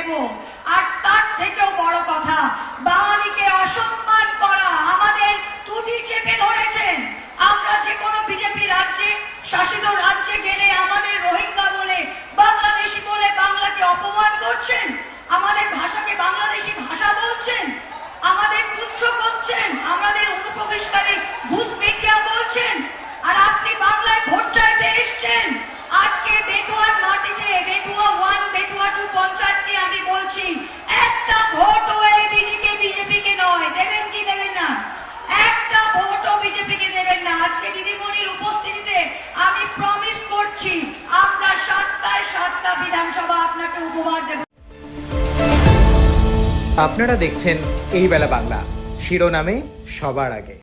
নেব। আর তার থেকেও বড় কথা, বাঙালিকে অসম্মান করা, আমাদের টুটি চেপে ধরেছেন। আমরা যে কোনো বিজেপি রাজ্যে, শাসিত রাজ্যে গেলে আমাদের রোহিঙ্গা বলে, বাংলাদেশি বলে বাংলাকে অপমান করছেন, আমাদের ভাষাকে বাংলাদেশি ভাষা বলছেন, আমাদের তুচ্ছ করছেন, আমাদের অনুপ্রবেশকারী ঘুষপেটিয়া বলছেন। আর আপনি বাংলায় ভোট চাইতে এসছেন। আজকে বেতুয়ার মাটিতে, বেতুয়া 1, বেতুয়া 2 পঞ্চায়েতকে আমি বলছি, একটা ভোটও এই বিজেপিকে নয়, দেবেন কি দেবেন না? একটা ভোটও বিজেপিকে দেবেন না। আজকে দিদিমণির উপস্থিতিতে আমি প্রমিস করছি, আমরা 7টা বিধানসভা আপনাকে উপহার দেব। আপনারা দেখছেন এই বেলা বাংলা, শিরোনামে সবার আগে।